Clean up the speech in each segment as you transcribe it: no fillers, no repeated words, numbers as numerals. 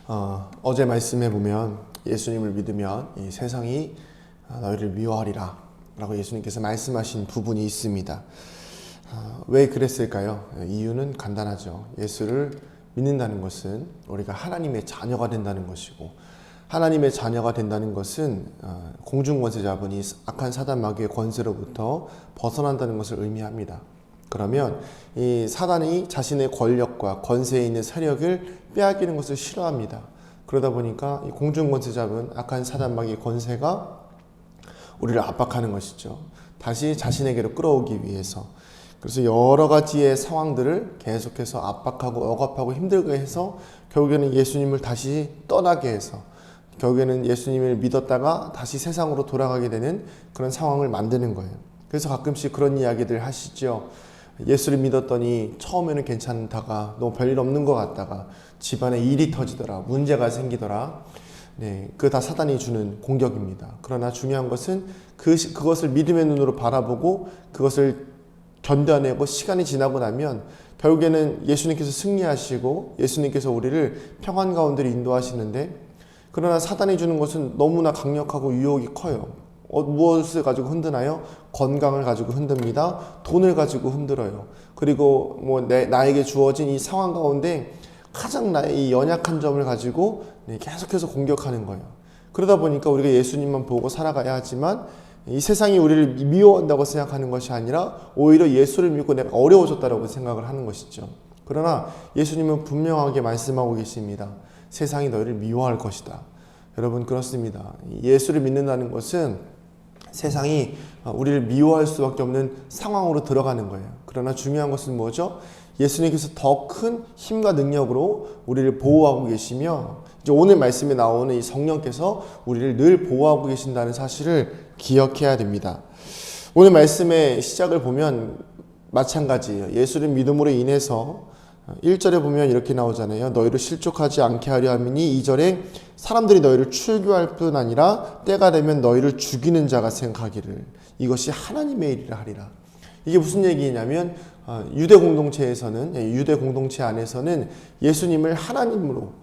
어제 말씀해 보면 예수님을 믿으면 이 세상이 너희를 미워하리라 라고 예수님께서 말씀하신 부분이 있습니다. 왜 그랬을까요? 이유는 간단하죠. 예수를 믿는다는 것은 우리가 하나님의 자녀가 된다는 것이고, 하나님의 자녀가 된다는 것은 공중권세 잡은 이 악한 사단 마귀의 권세로부터 벗어난다는 것을 의미합니다. 그러면 이 사단이 자신의 권력과 권세에 있는 세력을 빼앗기는 것을 싫어합니다. 그러다 보니까 이 공중권세 잡은 악한 사단 마귀의 권세가 우리를 압박하는 것이죠. 다시 자신에게로 끌어오기 위해서. 그래서 여러 가지의 상황들을 계속해서 압박하고 억압하고 힘들게 해서 결국에는 예수님을 다시 떠나게 해서, 결국에는 예수님을 믿었다가 다시 세상으로 돌아가게 되는 그런 상황을 만드는 거예요. 그래서 가끔씩 그런 이야기들 하시죠. 예수를 믿었더니 처음에는 괜찮다가 너무 별일 없는 것 같다가 집안에 일이 터지더라, 문제가 생기더라. 네, 그거 다 사단이 주는 공격입니다. 그러나 중요한 것은 그것을 믿음의 눈으로 바라보고 그것을 견뎌내고 시간이 지나고 나면 결국에는 예수님께서 승리하시고 예수님께서 우리를 평안 가운데로 인도하시는데, 그러나 사단이 주는 것은 너무나 강력하고 유혹이 커요. 무엇을 가지고 흔드나요? 건강을 가지고 흔듭니다. 돈을 가지고 흔들어요. 그리고 나에게 주어진 이 상황 가운데 가장 나의 이 연약한 점을 가지고 계속해서 공격하는 거예요. 그러다 보니까 우리가 예수님만 보고 살아가야 하지만 이 세상이 우리를 미워한다고 생각하는 것이 아니라 오히려 예수를 믿고 내가 어려워졌다고 생각을 하는 것이죠. 그러나 예수님은 분명하게 말씀하고 계십니다. 세상이 너희를 미워할 것이다. 여러분, 그렇습니다. 예수를 믿는다는 것은 세상이 우리를 미워할 수밖에 없는 상황으로 들어가는 거예요. 그러나 중요한 것은 뭐죠? 예수님께서 더 큰 힘과 능력으로 우리를 보호하고 계시며, 이제 오늘 말씀에 나오는 이 성령께서 우리를 늘 보호하고 계신다는 사실을 기억해야 됩니다. 오늘 말씀의 시작을 보면 마찬가지예요. 예수를 믿음으로 인해서 1절에 보면 이렇게 나오잖아요. 너희를 실족하지 않게 하려 함이니, 2절에 사람들이 너희를 출교할 뿐 아니라 때가 되면 너희를 죽이는 자가 생각하기를 이것이 하나님의 일이라 하리라. 이게 무슨 얘기냐면 유대 공동체에서는, 유대 공동체 안에서는 예수님을 하나님으로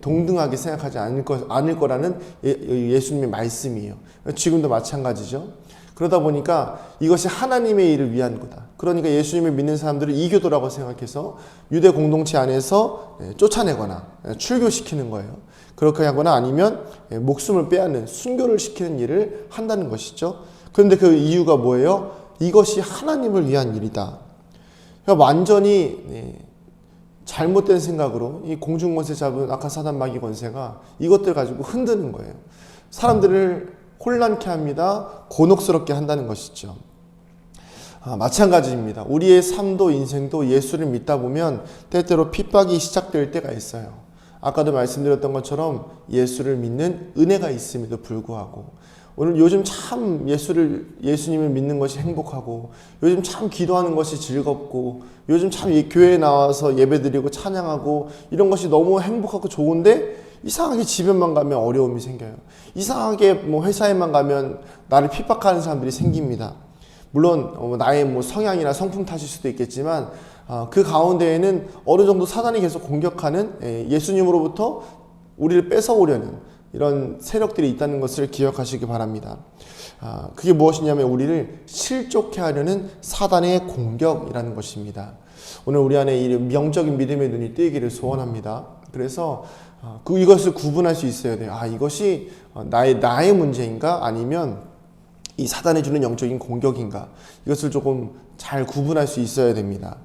동등하게 생각하지 않을 거라는 예수님의 말씀이에요. 지금도 마찬가지죠. 그러다 보니까 이것이 하나님의 일을 위한 거다. 그러니까 예수님을 믿는 사람들을 이교도라고 생각해서 유대 공동체 안에서 쫓아내거나 출교시키는 거예요. 그렇게 하거나 아니면 목숨을 빼앗는 순교를 시키는 일을 한다는 것이죠. 그런데 그 이유가 뭐예요? 이것이 하나님을 위한 일이다. 그러니까 완전히 잘못된 생각으로 이 공중권세 잡은 악한 사단 마귀 권세가 이것들 가지고 흔드는 거예요. 사람들을 혼란케 합니다. 곤혹스럽게 한다는 것이죠. 마찬가지입니다. 우리의 삶도 인생도 예수를 믿다 보면 때때로 핍박이 시작될 때가 있어요. 아까도 말씀드렸던 것처럼 예수를 믿는 은혜가 있음에도 불구하고, 오늘 요즘 참 예수님을 믿는 것이 행복하고, 요즘 참 기도하는 것이 즐겁고, 요즘 참 교회에 나와서 예배드리고 찬양하고 이런 것이 너무 행복하고 좋은데, 이상하게 집에만 가면 어려움이 생겨요. 이상하게 회사에만 가면 나를 핍박하는 사람들이 생깁니다. 물론 나의 성향이나 성품 탓일 수도 있겠지만 그 가운데에는 어느 정도 사단이 계속 공격하는, 예수님으로부터 우리를 뺏어오려는 이런 세력들이 있다는 것을 기억하시기 바랍니다. 그게 무엇이냐면 우리를 실족해 하려는 사단의 공격이라는 것입니다. 오늘 우리 안에 이 영적인 믿음의 눈이 뜨이기를 소원합니다. 그래서 이것을 구분할 수 있어야 돼요. 이것이 나의 문제인가? 아니면 이 사단이 주는 영적인 공격인가? 이것을 조금 잘 구분할 수 있어야 됩니다.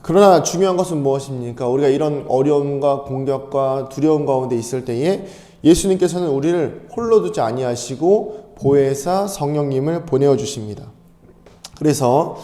그러나 중요한 것은 무엇입니까? 우리가 이런 어려움과 공격과 두려움 가운데 있을 때에 예수님께서는 우리를 홀로 두지 아니하시고 보혜사 성령님을 보내어 주십니다. 그래서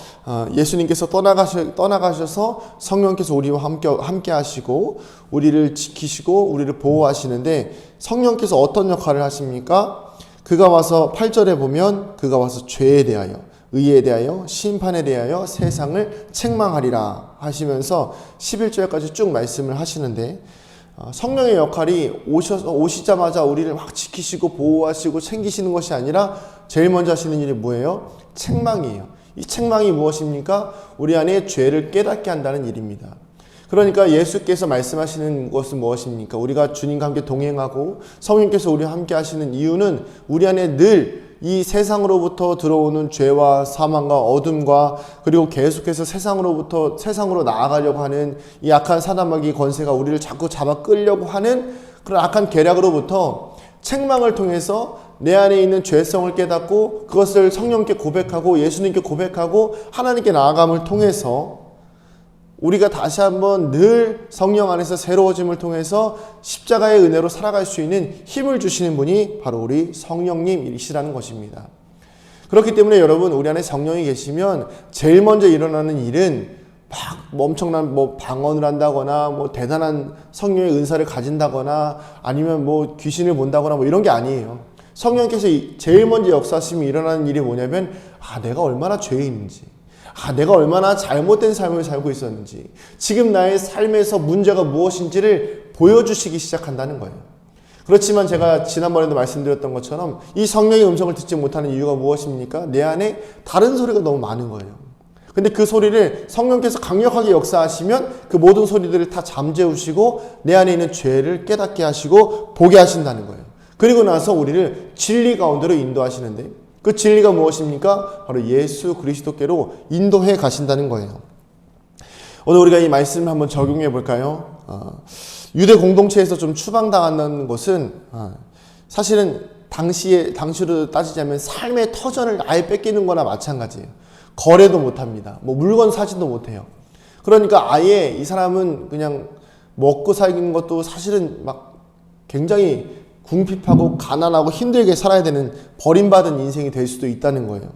예수님께서 떠나가셔서 성령께서 우리와 함께 하시고 우리를 지키시고 우리를 보호하시는데, 성령께서 어떤 역할을 하십니까? 그가 와서 8절에 보면 그가 와서 죄에 대하여, 의에 대하여, 심판에 대하여 세상을 책망하리라 하시면서 11절까지 쭉 말씀을 하시는데, 성령의 역할이 오시자마자 우리를 막 지키시고 보호하시고 챙기시는 것이 아니라 제일 먼저 하시는 일이 뭐예요? 책망이에요. 이 책망이 무엇입니까? 우리 안에 죄를 깨닫게 한다는 일입니다. 그러니까 예수께서 말씀하시는 것은 무엇입니까? 우리가 주님과 함께 동행하고 성령께서 우리와 함께 하시는 이유는 우리 안에 늘 이 세상으로부터 들어오는 죄와 사망과 어둠과 그리고 계속해서 세상으로 나아가려고 하는 이 악한 사단마귀 권세가 우리를 자꾸 잡아 끌려고 하는 그런 악한 계략으로부터 책망을 통해서 내 안에 있는 죄성을 깨닫고 그것을 성령께 고백하고 예수님께 고백하고 하나님께 나아감을 통해서 우리가 다시 한번 늘 성령 안에서 새로워짐을 통해서 십자가의 은혜로 살아갈 수 있는 힘을 주시는 분이 바로 우리 성령님이시라는 것입니다. 그렇기 때문에 여러분, 우리 안에 성령이 계시면 제일 먼저 일어나는 일은 막 엄청난 방언을 한다거나 대단한 성령의 은사를 가진다거나 아니면 귀신을 본다거나 이런 게 아니에요. 성령께서 제일 먼저 역사하시면 일어나는 일이 뭐냐면 내가 얼마나 죄인인지, 내가 얼마나 잘못된 삶을 살고 있었는지, 지금 나의 삶에서 문제가 무엇인지를 보여주시기 시작한다는 거예요. 그렇지만 제가 지난번에도 말씀드렸던 것처럼 이 성령의 음성을 듣지 못하는 이유가 무엇입니까? 내 안에 다른 소리가 너무 많은 거예요. 근데 그 소리를 성령께서 강력하게 역사하시면 그 모든 소리들을 다 잠재우시고 내 안에 있는 죄를 깨닫게 하시고 보게 하신다는 거예요. 그리고 나서 우리를 진리 가운데로 인도하시는데, 그 진리가 무엇입니까? 바로 예수 그리스도께로 인도해 가신다는 거예요. 오늘 우리가 이 말씀을 한번 적용해 볼까요? 유대 공동체에서 좀 추방당한다는 것은 사실은 당시로 따지자면 삶의 터전을 아예 뺏기는 거나 마찬가지예요. 거래도 못합니다. 물건 사지도 못해요. 그러니까 아예 이 사람은 그냥 먹고 살기는 것도 사실은 굉장히 궁핍하고 가난하고 힘들게 살아야 되는 버림받은 인생이 될 수도 있다는 거예요.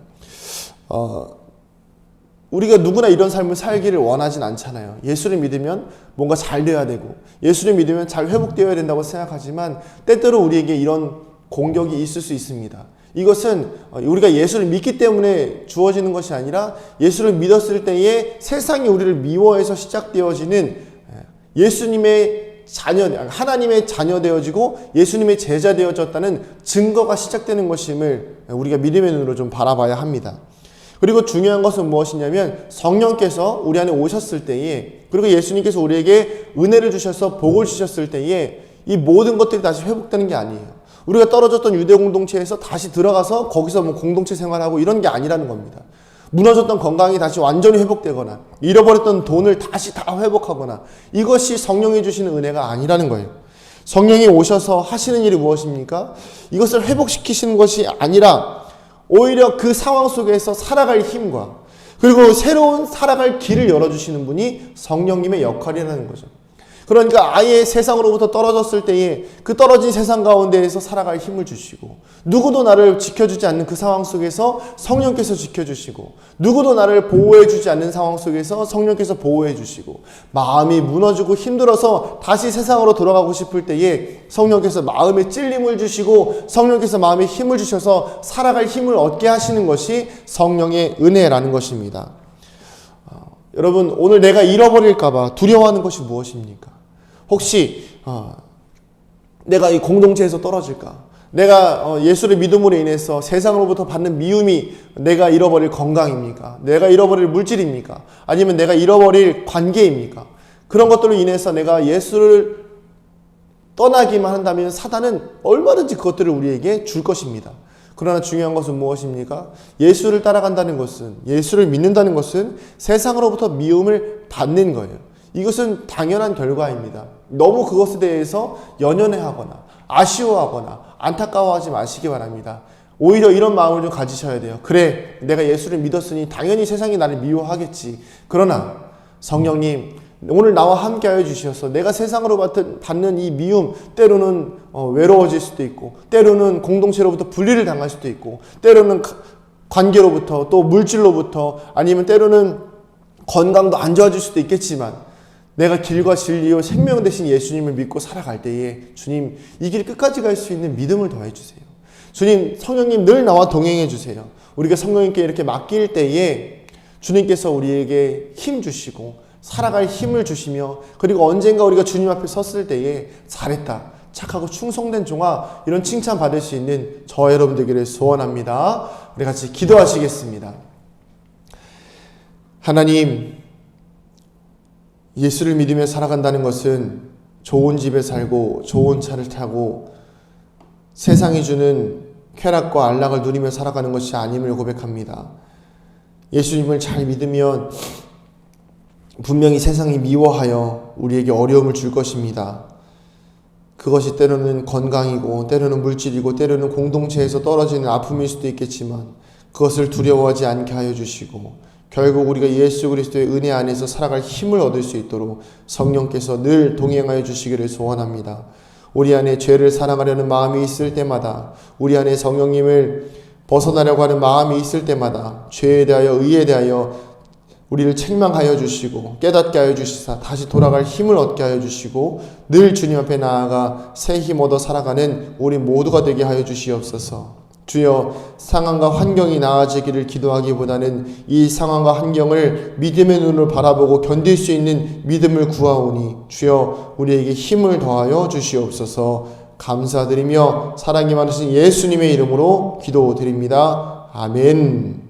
우리가 누구나 이런 삶을 살기를 원하진 않잖아요. 예수를 믿으면 뭔가 잘 돼야 되고 예수를 믿으면 잘 회복되어야 된다고 생각하지만 때때로 우리에게 이런 공격이 있을 수 있습니다. 이것은 우리가 예수를 믿기 때문에 주어지는 것이 아니라 예수를 믿었을 때에 세상이 우리를 미워해서 시작되어지는 예수님의 하나님의 자녀 되어지고 예수님의 제자 되어졌다는 증거가 시작되는 것임을 우리가 믿음의 눈으로 좀 바라봐야 합니다. 그리고 중요한 것은 무엇이냐면 성령께서 우리 안에 오셨을 때에, 그리고 예수님께서 우리에게 은혜를 주셔서 복을 주셨을 때에 이 모든 것들이 다시 회복되는 게 아니에요. 우리가 떨어졌던 유대 공동체에서 다시 들어가서 거기서 공동체 생활하고 이런 게 아니라는 겁니다. 무너졌던 건강이 다시 완전히 회복되거나 잃어버렸던 돈을 다시 다 회복하거나, 이것이 성령이 주시는 은혜가 아니라는 거예요. 성령이 오셔서 하시는 일이 무엇입니까? 이것을 회복시키시는 것이 아니라 오히려 그 상황 속에서 살아갈 힘과 그리고 새로운 살아갈 길을 열어주시는 분이 성령님의 역할이라는 거죠. 그러니까 아예 세상으로부터 떨어졌을 때에 그 떨어진 세상 가운데에서 살아갈 힘을 주시고, 누구도 나를 지켜주지 않는 그 상황 속에서 성령께서 지켜주시고, 누구도 나를 보호해주지 않는 상황 속에서 성령께서 보호해주시고, 마음이 무너지고 힘들어서 다시 세상으로 돌아가고 싶을 때에 성령께서 마음에 찔림을 주시고 성령께서 마음에 힘을 주셔서 살아갈 힘을 얻게 하시는 것이 성령의 은혜라는 것입니다. 여러분, 오늘 내가 잃어버릴까봐 두려워하는 것이 무엇입니까? 혹시 내가 이 공동체에서 떨어질까? 내가 예수를 믿음으로 인해서 세상으로부터 받는 미움이 내가 잃어버릴 건강입니까? 내가 잃어버릴 물질입니까? 아니면 내가 잃어버릴 관계입니까? 그런 것들로 인해서 내가 예수를 떠나기만 한다면 사단은 얼마든지 그것들을 우리에게 줄 것입니다. 그러나 중요한 것은 무엇입니까? 예수를 따라간다는 것은, 예수를 믿는다는 것은 세상으로부터 미움을 받는 거예요. 이것은 당연한 결과입니다. 너무 그것에 대해서 연연해하거나 아쉬워하거나 안타까워하지 마시기 바랍니다. 오히려 이런 마음을 좀 가지셔야 돼요. 그래, 내가 예수를 믿었으니 당연히 세상이 나를 미워하겠지. 그러나 성령님, 오늘 나와 함께하여 주셔서 내가 세상으로 받는 이 미움, 때로는 외로워질 수도 있고, 때로는 공동체로부터 분리를 당할 수도 있고, 때로는 관계로부터, 또 물질로부터, 아니면 때로는 건강도 안 좋아질 수도 있겠지만, 내가 길과 진리요 생명 되신 예수님을 믿고 살아갈 때에 주님, 이 길 끝까지 갈 수 있는 믿음을 더해 주세요. 주님, 성령님 늘 나와 동행해 주세요. 우리가 성령님께 이렇게 맡길 때에 주님께서 우리에게 힘 주시고 살아갈 힘을 주시며, 그리고 언젠가 우리가 주님 앞에 섰을 때에 잘했다, 착하고 충성된 종아, 이런 칭찬 받을 수 있는 저와 여러분 되기를 소원합니다. 우리 같이 기도하시겠습니다. 하나님, 예수를 믿으며 살아간다는 것은 좋은 집에 살고 좋은 차를 타고 세상이 주는 쾌락과 안락을 누리며 살아가는 것이 아님을 고백합니다. 예수님을 잘 믿으면 분명히 세상이 미워하여 우리에게 어려움을 줄 것입니다. 그것이 때로는 건강이고 때로는 물질이고 때로는 공동체에서 떨어지는 아픔일 수도 있겠지만 그것을 두려워하지 않게 하여 주시고 결국 우리가 예수 그리스도의 은혜 안에서 살아갈 힘을 얻을 수 있도록 성령께서 늘 동행하여 주시기를 소원합니다. 우리 안에 죄를 사랑하려는 마음이 있을 때마다, 우리 안에 성령님을 벗어나려고 하는 마음이 있을 때마다 죄에 대하여 의에 대하여 우리를 책망하여 주시고 깨닫게 하여 주시사 다시 돌아갈 힘을 얻게 하여 주시고 늘 주님 앞에 나아가 새 힘 얻어 살아가는 우리 모두가 되게 하여 주시옵소서. 주여, 상황과 환경이 나아지기를 기도하기보다는 이 상황과 환경을 믿음의 눈으로 바라보고 견딜 수 있는 믿음을 구하오니 주여 우리에게 힘을 더하여 주시옵소서. 감사드리며 사랑이 많으신 예수님의 이름으로 기도드립니다. 아멘.